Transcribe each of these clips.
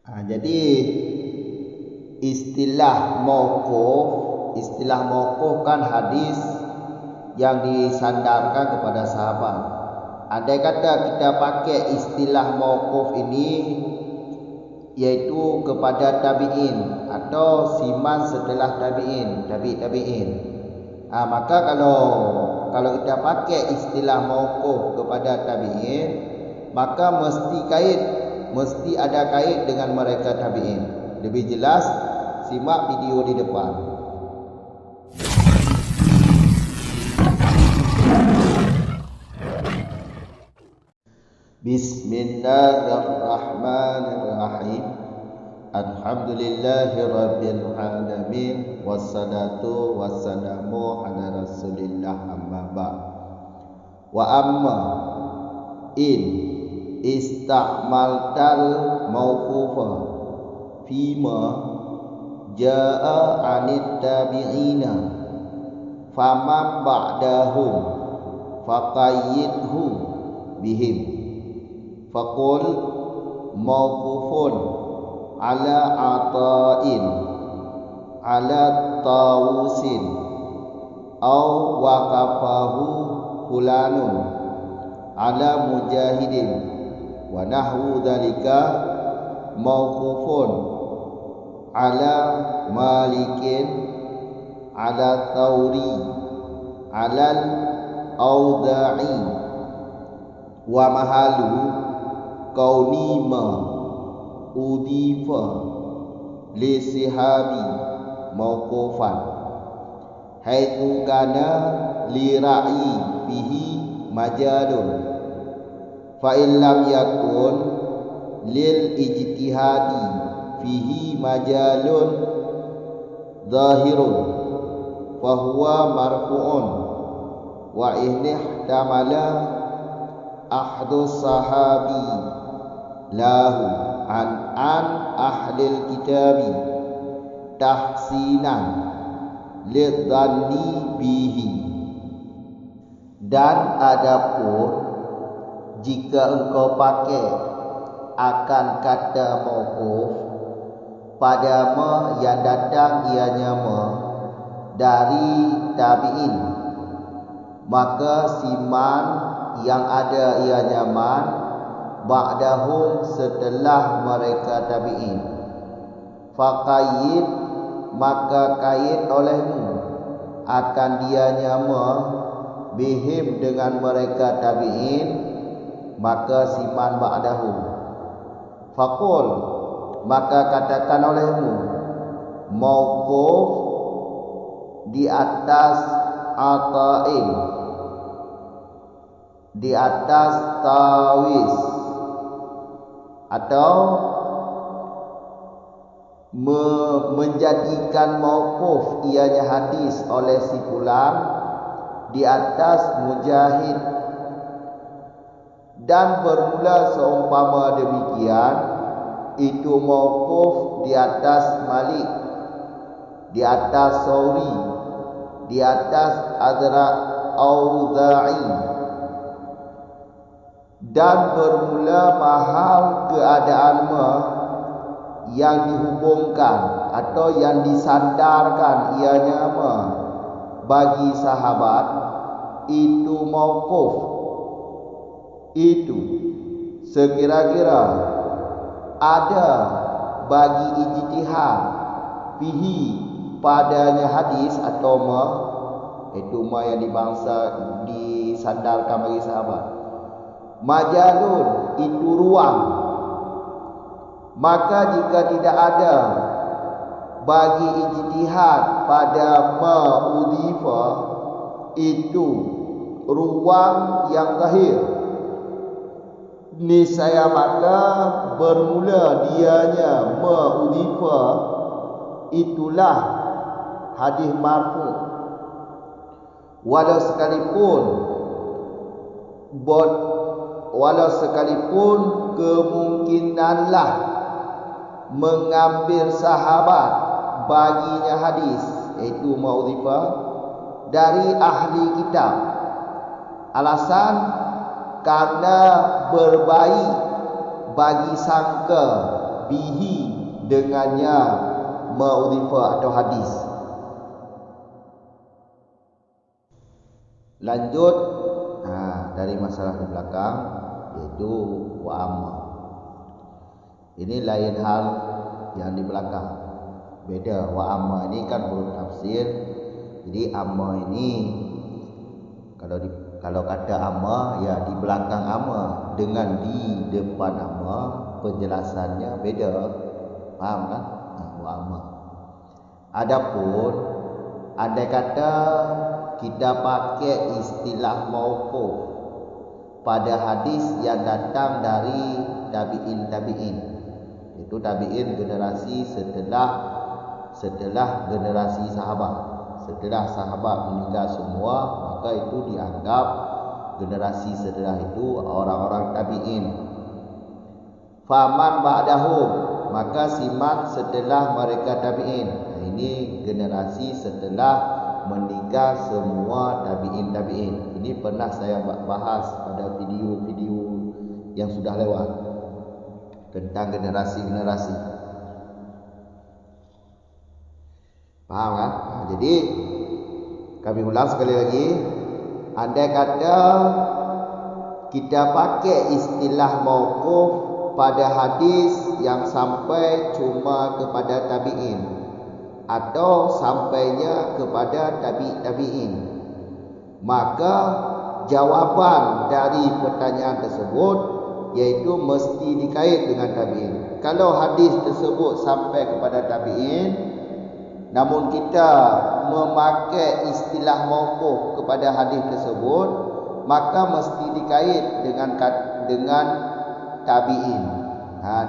Jadi istilah mauquf kan hadis yang disandarkan kepada sahabat. Andai kata kita pakai istilah mauquf ini, yaitu kepada tabi'in atau siman setelah tabi'in. Maka kalau kita pakai istilah mauquf kepada tabi'in, maka mesti ada kait dengan mereka tabi'in. Lebih jelas, simak video di depan. Bismillahirrahmanirrahim. Alhamdulillahirabbil alamin, wassalatu wassalamu ala Rasulillah, amma ba'd. Wa amma in ista'maltal mauqufa fima jaa 'anit tabi'ina faman ba'dahum faqayyidhu bihim faqul mauqufun ala ata'in ala tawusin aw waqafahu fulanun ala mujahidin wa nahwu dzalika mauqufun ala malikin ala thauri ala al-auda'i wa mahalu kaunima udifa li sihabi mauqufan haitsu kana li ra'i bihi majalun fa in lam yakun lil ijtihadi fihi majalun zahirun fa huwa marfu'un wa in ihtamala ahdu sahabi lahu an ahlil kitabi tahsinan lidzanni bihi. Dan adapun jika engkau pakai akan kata mauquf pada yang datang ianya dari tabi'in, maka siman yang ada ianya ba'dahum setelah mereka tabi'in, faqayyid maka kait olehmu akan dianya bihim dengan mereka tabi'in, maka siman ba'dahum. Faqul maka katakan olehmu mauquf di atas ata'in, di atas tawis, atau menjadikan mauquf ianya hadis oleh si fulan di atas mujahid. Dan bermula seumpama demikian, itu mauquf di atas Malik, di atas Sauri, di atas Auza'i, dan bermula mahal keadaan yang dihubungkan atau yang disandarkan ianya bagi sahabat, itu mauquf. Itu sekira-kira ada bagi ijtihad fihi padanya hadis atau itu yang disandarkan bagi sahabat, majalun itu ruang. Maka jika tidak ada bagi ijtihad pada ma'udhifa, itu ruang yang zahir, niscaya maka bermula dianya ma'udhifa itulah hadis marfu. Walau sekalipun kemungkinanlah mengambil sahabat baginya hadis, iaitu ma'udhifa, dari ahli kitab. Alasan karena berbaik bagi sangka bihi dengannya ma'udhifa atau hadis. Lanjut dari masalah di belakang, yaitu wa amma. Ini lain hal yang di belakang, beda. Wa amma ini kan huruf tafsir. Jadi amma ini kalau kata amma ya di belakang amma dengan di depan amma, penjelasannya beda. Paham kan? Wa amma. Adapun andai kata kita pakai istilah mauquf pada hadis yang datang dari tabi'in, itu tabi'in generasi setelah generasi sahabat. Setelah sahabat meninggal semua, maka itu dianggap generasi setelah itu orang-orang tabi'in. Faman ba'dahum, maka siman setelah mereka tabi'in. Ini generasi setelah meninggal semua tabi'in. Ini pernah saya bahas pada video-video yang sudah lewat tentang generasi-generasi. Paham kan? Jadi kami ulang sekali lagi, andai kata kita pakai istilah mauquf pada hadis yang sampai cuma kepada tabi'in atau sampainya kepada tabi'in, maka jawaban dari pertanyaan tersebut yaitu mesti dikait dengan tabi'in. Kalau hadis tersebut sampai kepada tabi'in, namun kita memakai istilah mauquf kepada hadis tersebut, maka mesti dikait dengan tabi'in,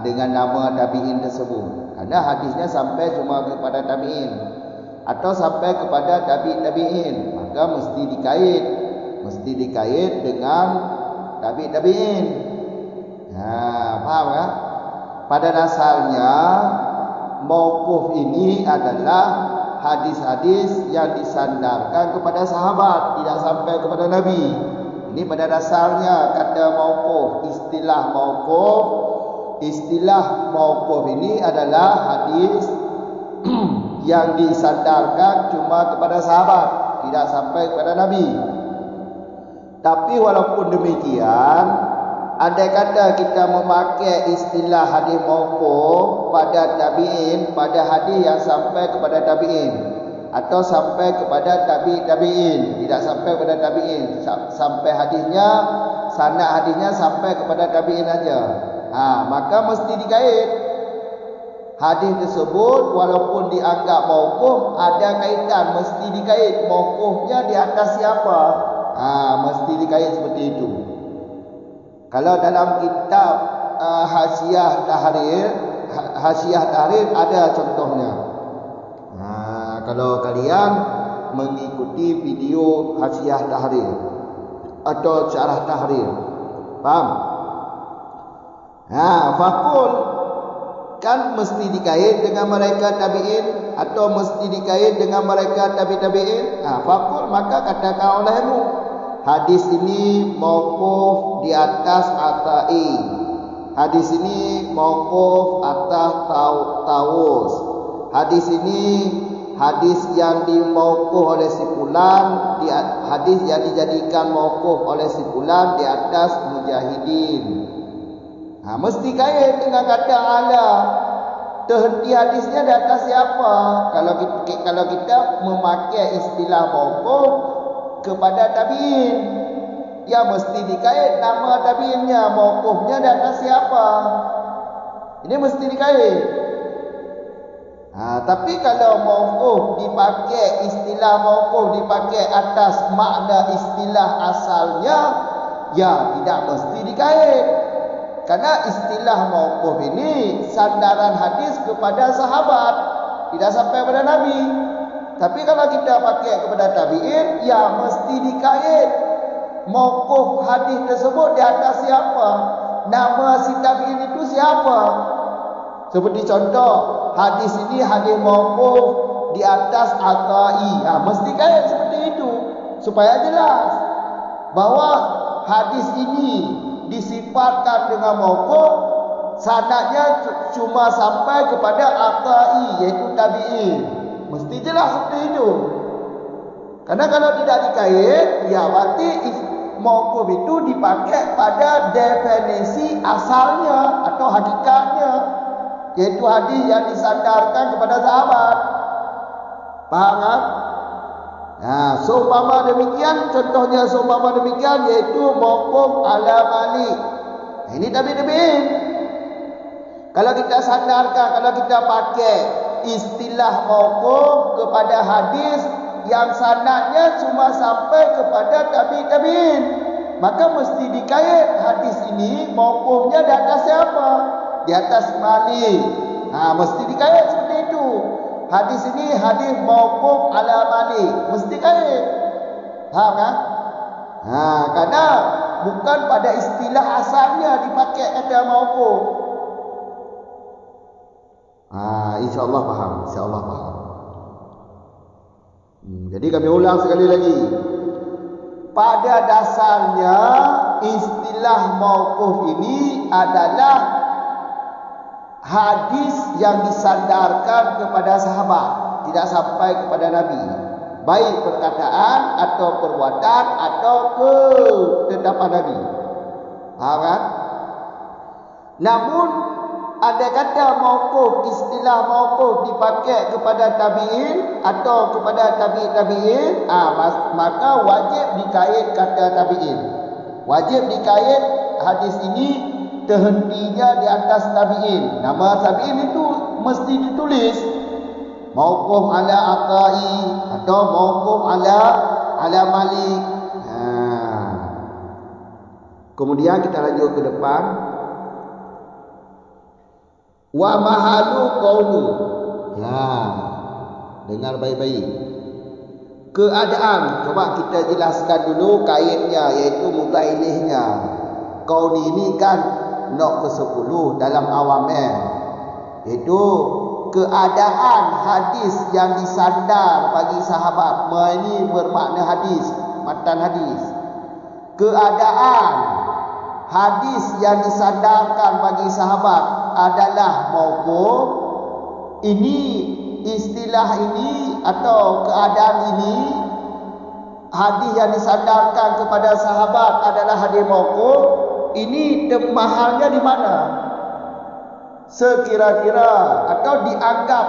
dengan nama tabi'in tersebut. Karena hadisnya sampai cuma kepada tabi'in atau sampai kepada tabi'in, maka mesti dikait dengan tabi'in. Paham kan? Pada dasarnya mauquf ini adalah hadis-hadis yang disandarkan kepada sahabat, tidak sampai kepada Nabi. Ini pada dasarnya kata mauquf, istilah mauquf ini adalah hadis yang disandarkan cuma kepada sahabat, tidak sampai kepada Nabi. Tapi walaupun demikian, andai kata kita memakai istilah hadis mauquf pada tabi'in, pada hadis yang sampai kepada tabi'in atau sampai kepada tabi'in, tidak sampai kepada tabi'in, sampai hadisnya, sanad hadisnya sampai kepada tabi'in aja, maka mesti dikait. Hadis tersebut walaupun dianggap mauquf, ada kaitan, mesti dikait. Mauqufnya di atas siapa? Mesti dikait seperti itu. Kalau dalam kitab Hasyiah Tahrir ada contohnya. Kalau kalian mengikuti video Hasyiah Tahrir atau Syarah Tahrir, paham? Fakul kan mesti dikait dengan mereka tabi'in atau mesti dikait dengan mereka tabi'in. Fakul, maka katakan olehmu, hadis ini mauquf di atas Ata'i. Hadis ini mauquf atas Tawus. Hadis ini hadis yang dimauquf oleh si fulan, hadis yang dijadikan mauquf oleh si fulan di atas Mujahidin. Mesti kait dengan kata ala. Terhenti hadisnya di atas siapa? Kalau kita memakai istilah mauquf kepada tabi'in, ya mesti dikait nama tabi'innya, mauqufnya di atas siapa. Ini mesti dikait. Tapi kalau mauquf dipakai, istilah mauquf dipakai atas makna istilah asalnya, ya tidak mesti dikait. Karena istilah mauquf ini sandaran hadis kepada sahabat, tidak sampai kepada Nabi. Tapi kalau kita pakai kepada tabi'in, ya mesti dikait. Mauquf hadis tersebut di atas siapa? Nama si tabi'in itu siapa? Seperti contoh, hadis ini hadis mauquf di atas Ata'i. Mesti kait seperti itu supaya jelas bahwa hadis ini disifatkan dengan mauquf sanadnya cuma sampai kepada Atha'i, yaitu tabi'in. Mesti jelas seperti itu. Karena kalau tidak dikait, ya berarti mauquf itu dipakai pada definisi asalnya atau hakikatnya, yaitu hadis yang disandarkan kepada sahabat. Paham kan? Nah, seumpama demikian, contohnya seumpama demikian yaitu mauquf ala Malik. Nah, ini tabi'in. Kalau kita sandarkan, kalau kita pakai istilah mauquf kepada hadis yang sanadnya cuma sampai kepada tabi'in, maka mesti dikait hadis ini mauqufnya di atas siapa? Di atas Malik. Nah, mesti dikait seperti itu. Hadis ini hadis mauquf ala Malik, mesti kait. Faham kan? Nah, karena bukan pada istilah asalnya dipakai kata mauquf. Insya-Allah faham, insya-Allah faham. Jadi kami ulang sekali lagi. Pada dasarnya istilah mauquf ini adalah hadis yang disandarkan kepada sahabat, tidak sampai kepada Nabi, baik perkataan atau perbuatan atau ketetapan Nabi. Faham kan? Namun ada kata mauquf, istilah mauquf dipakai kepada tabi'in atau kepada tabi'in, maka wajib dikait kata tabi'in. Wajib dikait hadis ini terhentinya di atas tabi'in. Nama tabi'in itu mesti ditulis mauquf ala Atha'i atau mauquf ala Malik. Kemudian kita lanjut ke depan. Wa mahalu qaulu. Dengar baik-baik. Keadaan, coba kita jelaskan dulu kaitnya, yaitu mutailihnya. Qauli ini kan nok ke-10 dalam awamil, iaitu keadaan hadis yang disandar bagi sahabat. Ini bermakna hadis, matan hadis. Keadaan hadis yang disandarkan bagi sahabat adalah mauquf. Ini istilah ini atau keadaan ini, hadis yang disandarkan kepada sahabat adalah hadis mauquf. Ini mahalnya di mana? Sekira-kira atau dianggap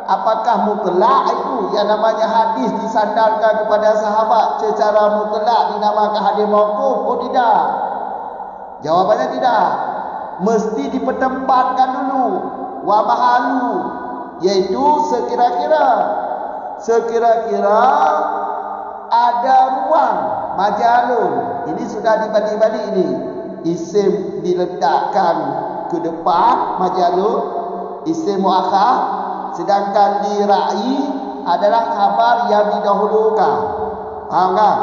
apakah mutlak itu yang namanya hadis disandarkan kepada sahabat secara mutlak dinamakan hadis mauquf? Oh tidak. Jawabannya tidak. Mesti dipertempatkan dulu. Wa mahalu, yaitu sekira-kira ada ruang majalun. Ini sudah dibalik-balik ini. Isim diletakkan ke depan majalun, isim muakhar, sedangkan di ra'i adalah khabar yang didahulukan. Faham kan?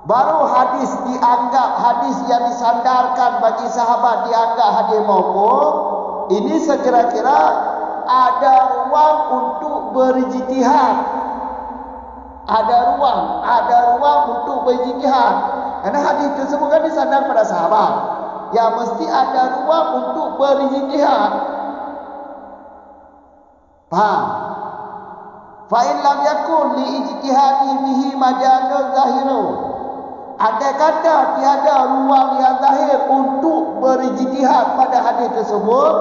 Baru hadis dianggap, hadis yang disandarkan bagi sahabat dianggap hadis mauquf. Ini sekira-kira ada ruang untuk berijtihad. Ada ruang untuk berijtihad. Karena hadis tersebut kan disandarkan pada sahabat. Ya mesti ada ruang untuk berijtihad. Faham? Fa in lam yakun li ijtihadi bihi majalun zahirun. Ada kata tiada ruang yang zahir untuk berijtihad pada hadis tersebut,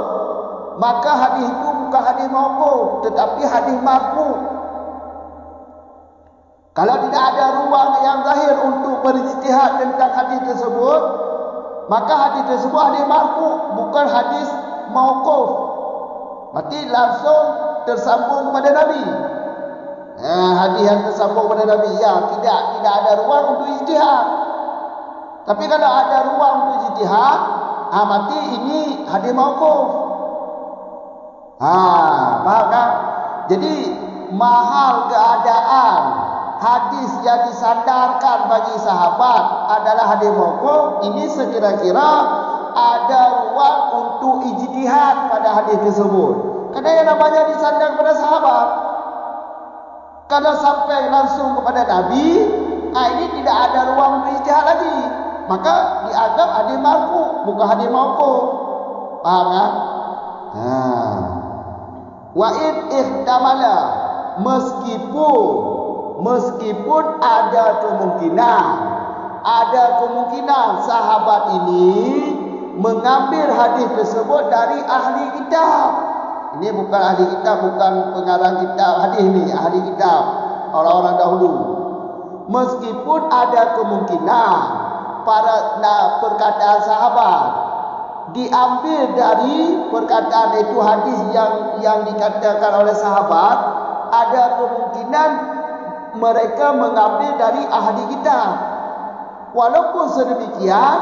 maka hadis itu bukan hadis mauquf tetapi hadis marfu'. Kalau tidak ada ruang yang zahir untuk berijtihad tentang hadis tersebut, maka hadis tersebut hadis marfu', bukan hadis mauquf. Berarti langsung tersambung kepada Nabi. Hadis yang tersambung kepada Nabi, ya tidak ada ruang untuk ijtihad. Tapi kalau ada ruang untuk ijtihad, berarti ini hadis mauquf. Faham kan? Jadi mahal keadaan hadis yang disandarkan bagi sahabat adalah hadis mauquf. Ini sekira-kira ada ruang untuk ijtihad pada hadis tersebut. Karena yang namanya disandar kepada sahabat, kalau sampai langsung kepada Nabi, ini tidak ada ruang untuk ijtihad lagi. Maka dianggap hadis marfu', bukan hadis mauquf. Faham kan? Ha. Wa in ihtamala, meskipun ada kemungkinan sahabat ini mengambil hadis tersebut dari ahli kitab. Ini bukan ahli kitab, bukan pengarang kitab hadis ni, ahli kitab, orang-orang dahulu. Meskipun ada kemungkinan perkataan sahabat diambil dari perkataan itu hadis yang dikatakan oleh sahabat, ada kemungkinan mereka mengambil dari ahli kitab. Walaupun sedemikian,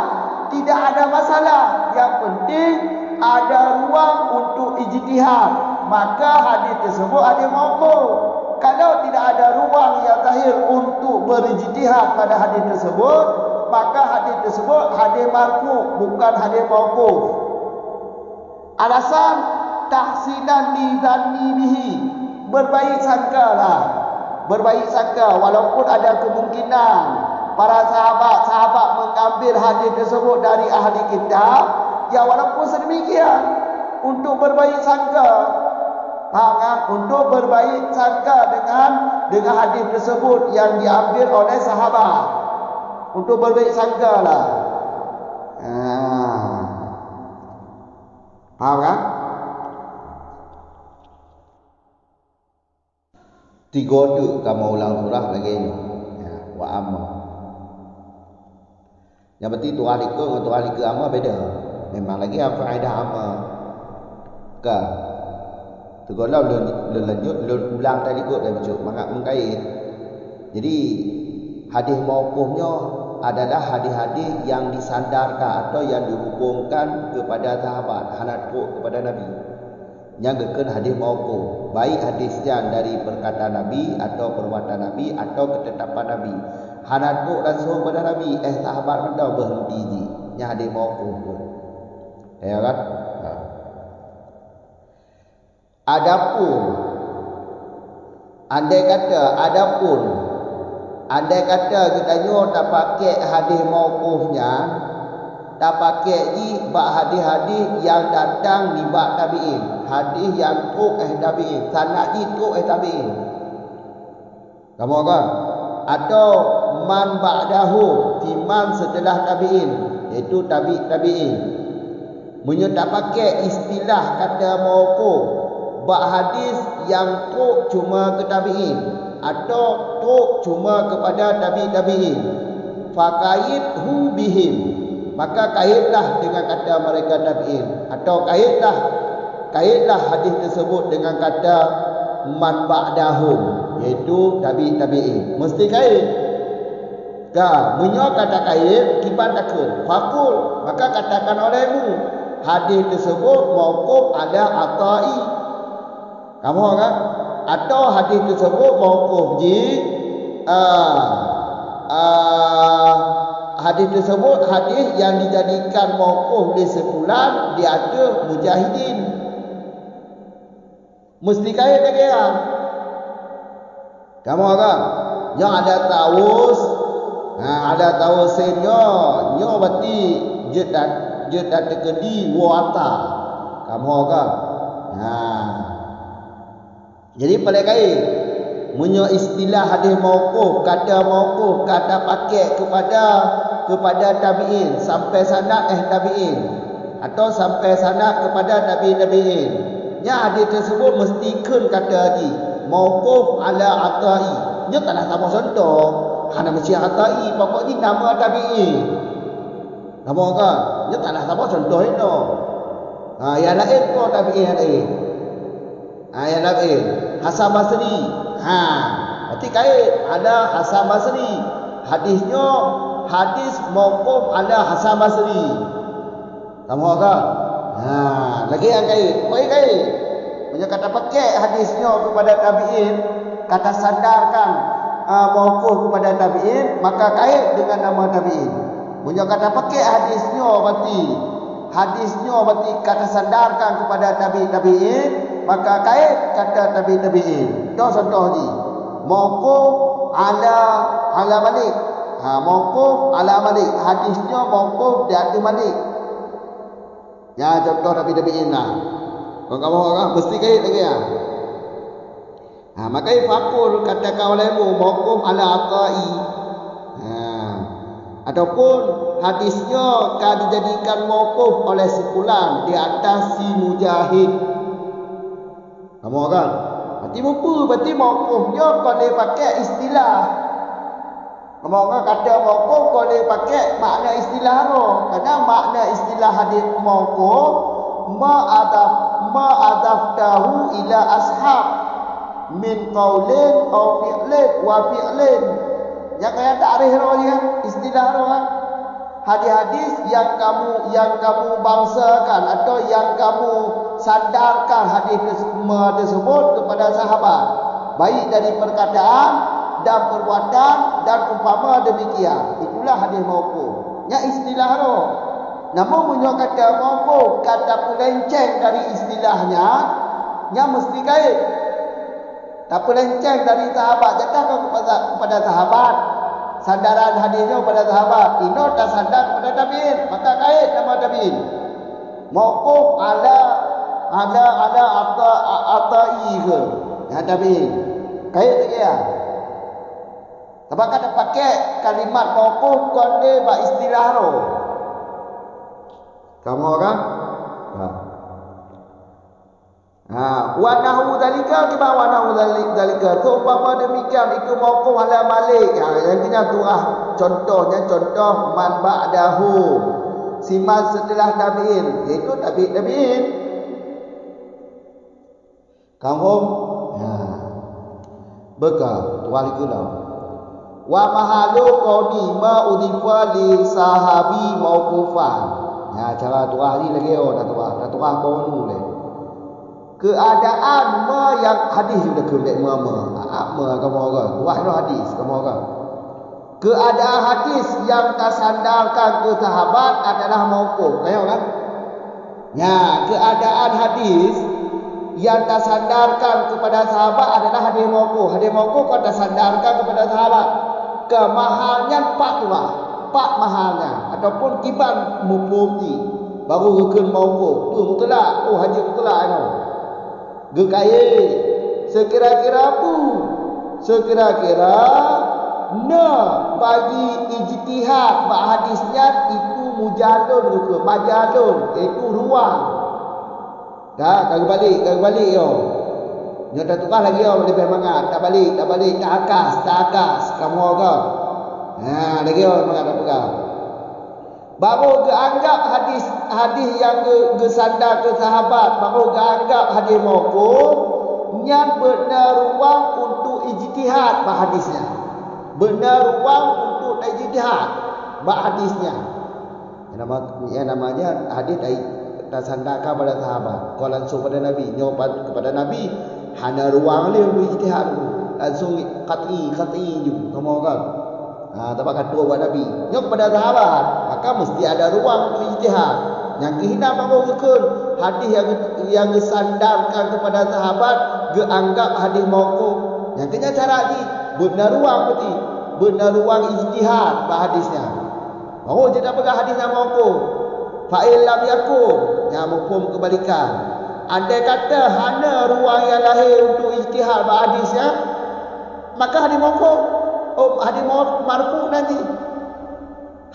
tidak ada masalah. Yang penting ada ruang untuk ijtihad, maka hadis tersebut hadis mauquf. Kalau tidak ada ruang yang zahir untuk berijtihad pada hadis tersebut, maka hadis tersebut hadis marfu, bukan hadis mauquf. Alasan tahsinan li zanni bihi, berbaik sangka walaupun ada kemungkinan para sahabat mengambil hadis tersebut dari ahli kitab, ya walaupun sedemikian untuk berbaik sangka, faham kan? Untuk berbaik sangka dengan hadis tersebut yang diambil oleh sahabat, untuk berbaik sangka lah. Faham kan? 3 tu kamu ulang surah lagi ni. Wa amma. Yang berarti tu ahli ke dengan tu ahli ke amma beda. Memang lagi apa faedah amma. Ke. Tegolah lu lanjut lu ulang tadi kot dah baca mangak mengkait. Jadi hadis mauqufnya adalah hadis-hadis yang disandarkan atau yang dihubungkan kepada sahabat, hanatu kepada Nabi. Yang gekun hadis mauquf, baik hadisnya dari perkataan Nabi atau perbuatan Nabi atau ketetapan Nabi. Hanatu langsung kepada Nabi, sahabat hendak berhenti ji. Yang hadis mauquf tu. Ya kan? Adapun andai kata kita tak pakai hadis mauqufnya, tak pakai ji bab hadis-hadis yang datang di bab tabi'in, hadis yang truk tabi'in, sanad ji truk tabi'in. Kamu kan? Atau man ba'dahu, timan setelah tabi'in, iaitu tabi'in. Munyo tak pakai istilah kata mauquf bab hadis yang truk cuma ke tabi'in atau truk cuma kepada tabi'in, faqaidhu bihim, maka kaitlah dengan kata mereka tabi'in, atau kaitlah hadis tersebut dengan kata man ba'dahum, iaitu tabi'in. Mesti kait. Dah, menyo kata kait kiban takun fakul, maka katakan olehmu hadis tersebut mauquf ala Atha'i. Kamu kan? Atau hadis tersebut mauquf ji hadis tersebut hadis yang dijadikan mauquf di sepulan di ada mujahidin. Mesti kait lagi kan? Kamu kan? Yang ada taus, ada taus senior, nyo berarti jedat tekedi wata. Kamu kan? Jadi pada kait munyo istilah hadis mauquf, kata pakai kepada tabi'in sampai sanad tabi'in atau sampai sanad kepada tabi'in. Nya hadis tersebut mesti kun kata haji mauquf ala Atha'i. Nya taklah sama contoh. Hana mesti Atha'i, pokoknya nama tabi'in. Kamu kan? Nya taklah sama contoh itu. Yang lain kau tabi'in lain. Yang lain Hasan Basri. Berarti kait ada Hasan Basri. Hadisnya hadis mauquf ala Hasan Basri. Kamu kan? Lagi yang kait. Pakai kait. Punya kata pakai hadisnya kepada tabi'in, kata sandarkan mauquf kepada tabi'in, maka kait dengan nama tabi'in. Punya kata pakai hadisnya berarti kata sandarkan kepada tabi'in, maka kait kata tabi'in. Itu contoh ni. Mauquf ala Malik. Mauquf ala Malik. Hadisnya mauquf di atas Malik. Ya contoh tabi'in lah. Kalau kamu orang mesti kait lagi ya. Maka fakul katakan olehmu mauquf ala atai. Ataupun hadisnya kan dijadikan mauquf oleh si fulan di atas si Mujahid. Kamu orang berarti apa? Berarti mauqufnya kalau dia pakai istilah. Kamu orang kata mauquf kalau dia pakai makna istilah tu. Karena makna istilah hadis mauquf ma'adaftahu ila ashab min qaulin aw fi'lin wa fi'lin. Yang kaya takrif dia istilah dia. Hadis-hadis yang kamu bangsakan atau yang kamu sandarkan hadis tersebut kepada sahabat, baik dari perkataan dan perbuatan dan umpama demikian. Itulah hadis mauquf. Ya istilah dia. Namun punya kata mauquf, kata pelenceng dari istilahnya, nya mesti kait. Tak pelenceng dari sahabat, jatuh kepada sahabat. Sandaran hadisnya kepada sahabat. Ini tak sandar kepada tabi'in, maka kait nama tabi'in. Mauquf ala atai ke? Ya tabi'in. Kait lagi ya. Sebab kata pakai kalimat mauquf kon dia bak istilah tu. Kamu orang? Wa nahu zalika kima wa nahu zalika. Seumpama demikian itu mauquf ala Malik. Yang kena tuah contohnya contoh man ba'dahu. Siman setelah tabi'in, iaitu tabi'in. Kamu beka tuah lagi wa mahalu qawni ma udhifa li sahabi mauqufan. Cara tuah ni lagi nak tuah baru ni. Keadaan yang hadis sudah kelek mama. Kamu orang. Tuah itu hadis kamu orang. Keadaan hadis yang tersandarkan ke sahabat adalah mauquf. Kayak kan? Ya, keadaan hadis yang tersandarkan kepada sahabat adalah hadis mauquf. Hadis mauquf kalau tersandarkan kepada sahabat, kemahalnya pak mahalnya ataupun kiban mufti baru rukun mauquf tu mutlak. Haji mutlak itu gekaya sekira-kira apa? Sekira-kira bagi ijtihad bak hadisnya itu mujalun ke majalun, itu ruang. Kagak balik yo. Nyata tukar lagi yo lebih semangat. Tak balik tak akas kamu orang. Lagi yo semangat tak tukar. Baru dianggap hadis yang gesandar ke sahabat, baru dianggap hadis mauquf yang benar ruang untuk ijtihad bak hadisnya. Benar ruang untuk ijtihad bak hadisnya. Yang namanya hadis tersandarkan pada sahabat. Kalau langsung pada Nabi, nyobat kepada Nabi, hanya ruang dia untuk ijtihad. Langsung qat'i juga kamu orang. Tapi kata buat Nabi, nyok kepada sahabat, maka mesti ada ruang untuk ijtihad. Yang kehina baru rukun hadis yang disandarkan kepada sahabat dianggap hadis mauquf. Yang kena cara ni benar ruang berarti benar ruang ijtihad bak hadisnya. Baru je dah pegang hadis yang mauquf. Fa'il lam yakun, yang mafhum kebalikan. Andai kata hanya ruang yang lahir untuk ijtihad bak hadisnya, maka hadis mauquf. Hadis marfu nanti.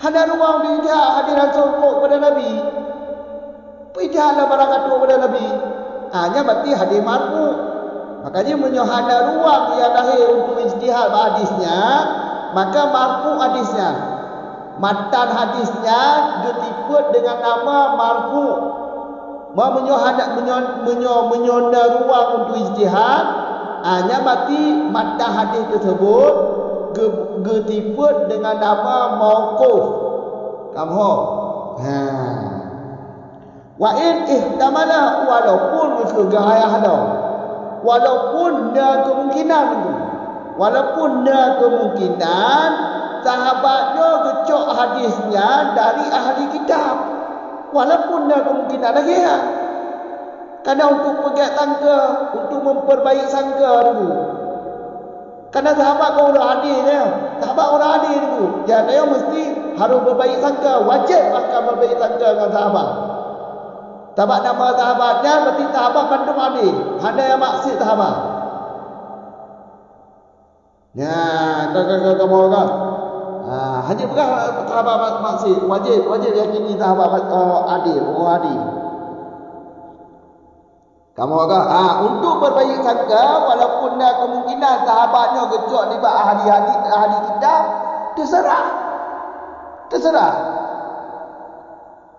Hanya ruang untuk ijtihad hadis langsung kepada Nabi. Ijtihadlah barang kata kepada Nabi. Hanya berarti hadis marfu. Makanya menyohada ruang yang lahir untuk ijtihad hadisnya, maka marfu hadisnya. Matan hadisnya ditiput dengan nama marfu. Menyonda ruang untuk ijtihad, hanya berarti matan hadis tersebut ditiput dengan nama mauquf. Kamu wa in ihtamala, walaupun kegayah dah, walaupun ada kemungkinan sahabatnya gecok hadisnya dari ahli kitab, walaupun ada kemungkinan lagi ya. Karena untuk pegat sangka, untuk memperbaiki sangka dulu. Karena sahabat kau orang hadisnya, sahabat orang hadis dulu. Jadi mesti harus berbaik sangka, wajib akan berbaik sangka dengan sahabat. Tabak nama sahabatnya berarti sahabat bandung adil. Ada yang maksud sahabat. Ya, kamu kan. Hanya bukan sahabat maksud. Wajib yakini sahabat adil, orang adil. Kamu kan. Untuk berbaik sangka, walaupun kemungkinan sahabatnya gejok di bawah ahli kita, terserah.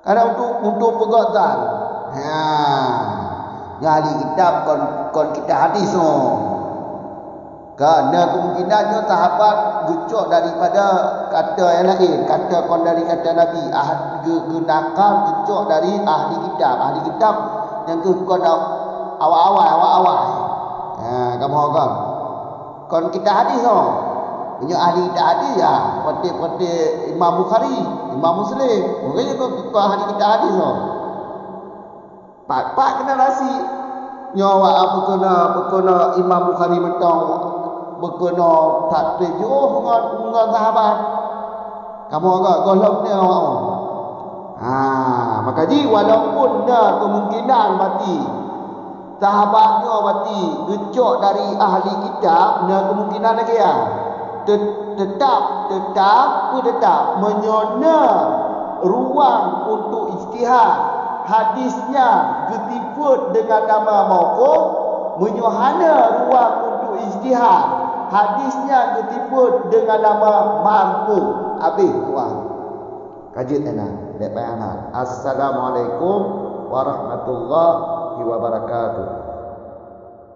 Karena untuk pergatan. Ahli kitab kon kita hadis Kerana kemungkinannya sahabat gecok daripada kata yang lain. Kata kon dari kata Nabi. Genakal gecok dari ahli kitab. Ahli kitab yang kon awal-awal. Kamu kan. Kon kita hadis punya ahli kita hadis ya. Pada Imam Bukhari, Imam Muslim. Makanya kau ahli kita hadis Pak kena nasi. Nyawa apa kena Imam Bukhari mentang berkena tak setuju dengan sahabat. Kamu agak golong ni awak. Maka ji walaupun kemungkinan mati sahabatnya mati gecok dari ahli kitab, kemungkinan lagi ya. Tetap menyona ruang untuk ijtihad. Hadisnya ketiput dengan nama mauquf, menyohana ruang untuk ijtihad. Hadisnya ketiput dengan nama marfu. Habis tuan. Kaji tenang. Assalamualaikum warahmatullahi wabarakatuh.